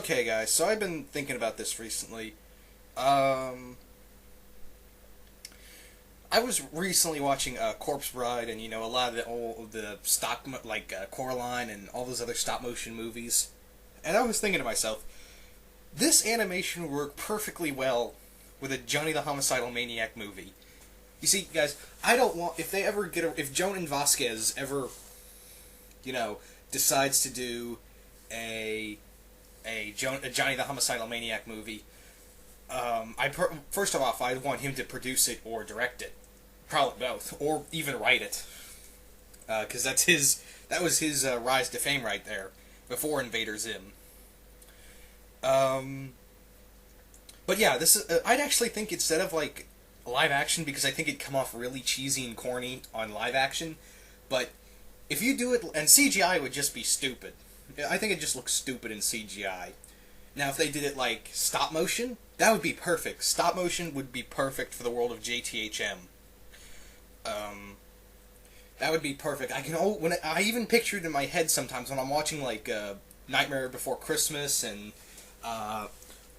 Okay, guys, so I've been thinking about this recently. Um, I was recently watching Corpse Bride and, a lot of the stock, Coraline and all those other stop motion movies. And I was thinking to myself, this animation would work perfectly well with a Johnny the Homicidal Maniac movie. You see, guys, I don't want, if they ever if Joan Vasquez ever, you know, decides to do a a Johnny the Homicidal Maniac movie. First of all, I want him to produce it or direct it, probably both, or even write it, because that was his rise to fame right there before Invader Zim. But yeah, this is I'd actually think instead of like live action, because I think it'd come off really cheesy and corny on live action, but if you do it, and CGI would just be stupid. I think it just looks stupid in CGI. Now, if they did it like stop motion, that would be perfect. Stop motion would be perfect for the world of JTHM. That would be perfect. I even picture it in my head sometimes when I'm watching like Nightmare Before Christmas and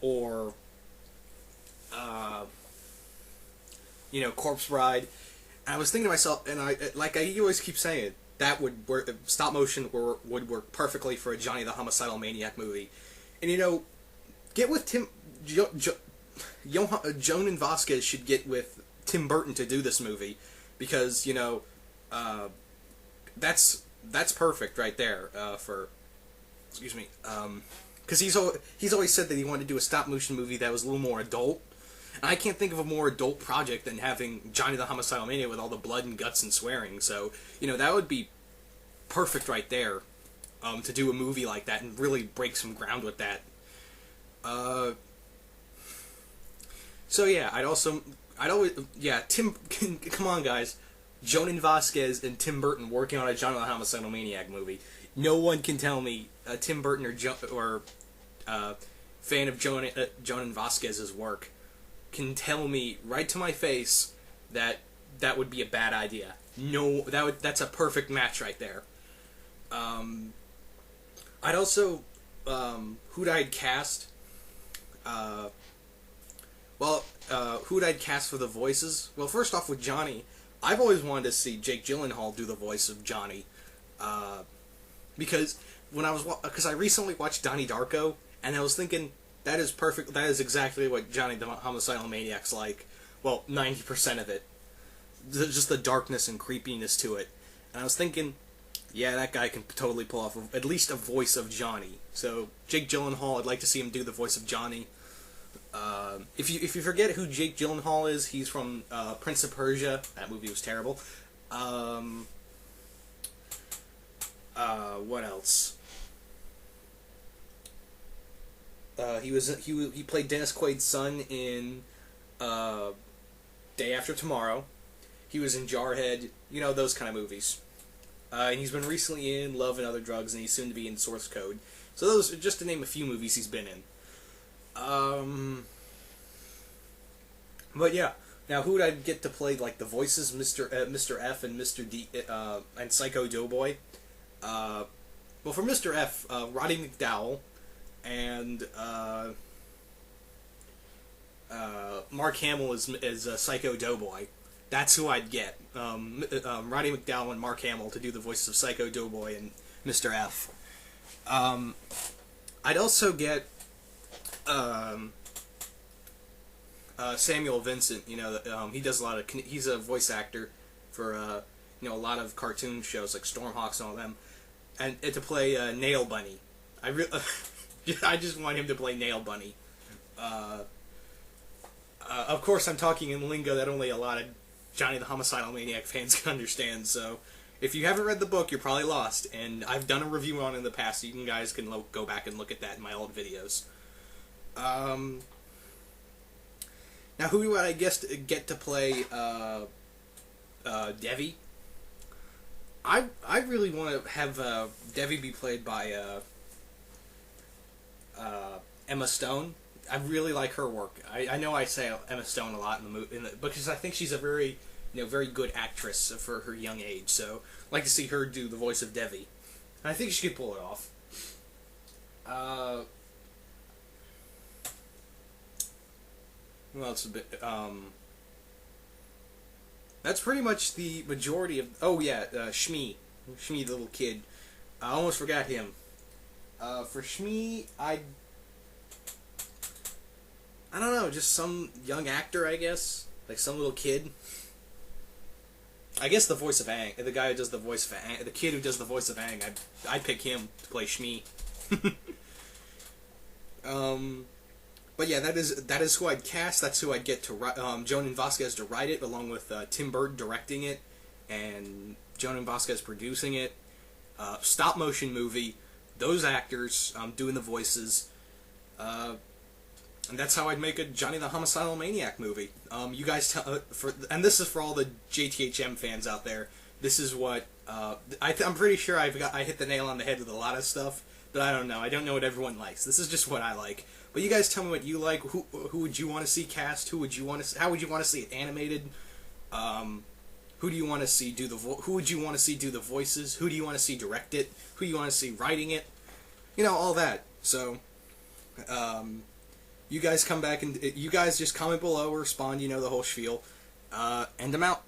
or Corpse Bride. And I was thinking to myself, and I always keep saying, that would work. Stop motion would work perfectly for a Johnny the Homicidal Maniac movie. And get with Joan and Vasquez should get with Tim Burton to do this movie, because that's perfect right there for excuse me, because he's always said that he wanted to do a stop motion movie that was a little more adult. And I can't think of a more adult project than having Johnny the Homicidal Maniac with all the blood and guts and swearing. So, that would be perfect right there, to do a movie like that and really break some ground with that. So yeah, Tim, come on guys, Jonan Vasquez and Tim Burton working on a Johnny the Homicidal Maniac movie. No one can tell me Tim Burton or fan of Jonan Vasquez's work can tell me right to my face that would be a bad idea. No, that's a perfect match right there. I'd also who'd I cast? Who'd I cast for the voices? Well, first off with Johnny, I've always wanted to see Jake Gyllenhaal do the voice of Johnny, because I recently watched Donnie Darko, and I was thinking, that is perfect. That is exactly what Johnny the Homicidal Maniac's like. Well, 90% of it. Just the darkness and creepiness to it. And I was thinking, yeah, that guy can totally pull off at least a voice of Johnny. So, Jake Gyllenhaal, I'd like to see him do the voice of Johnny. If you forget who Jake Gyllenhaal is, he's from Prince of Persia. That movie was terrible. What else? He played Dennis Quaid's son in Day After Tomorrow. He was in Jarhead, those kind of movies. And he's been recently in Love and Other Drugs, and he's soon to be in Source Code. So those are just to name a few movies he's been in. But yeah, now who would I get to play like the voices, Mr. F and Mr. D and Psycho Doughboy? Well, for Mr. F, Roddy McDowell and Mark Hamill is Psycho Doughboy. That's who I'd get. Roddy McDowell and Mark Hamill to do the voices of Psycho Doughboy and Mr. F. I'd also get Samuel Vincent. He does a lot of. He's a voice actor for a lot of cartoon shows like Stormhawks and all them, and to play Nail Bunny. I just want him to play Nail Bunny. Of course, I'm talking in lingo that only a lot of Johnny the Homicidal Maniac fans can understand, so if you haven't read the book, you're probably lost, and I've done a review on it in the past, so you guys can go back and look at that in my old videos. Now, who do I guess get to play Devi? I really want to have Devi be played by Emma Stone. I really like her work. I know I say Emma Stone a lot in the movie, because I think she's a very, very good actress for her young age. So I'd like to see her do the voice of Devi. And I think she could pull it off. Well, it's a bit. That's pretty much the majority of. Oh yeah, Shmi, the little kid. I almost forgot him. For Shmi, I don't know, just some young actor, I guess, like some little kid. I guess the voice of Aang, the guy who does the voice of Aang, the kid who does the voice of Aang, I'd pick him to play Shmi. But yeah, that is who I'd cast. That's who I'd get to Jonan Vasquez to write it, along with Tim Burton directing it, and Jonan Vasquez producing it. Stop motion movie. Those actors doing the voices. And that's how I'd make a Johnny the Homicidal Maniac movie. You guys and this is for all the JTHM fans out there. This is what I'm pretty sure I hit the nail on the head with a lot of stuff, but I don't know. I don't know what everyone likes. This is just what I like. But you guys tell me what you like. Who would you want to see cast? How would you want to see it animated? Who do you want to see do the who would you want to see do the voices? Who do you want to see direct it? Who do you want to see writing it? You know, all that. So, you guys come back and you guys just comment below or respond. You know the whole spiel. And I'm out.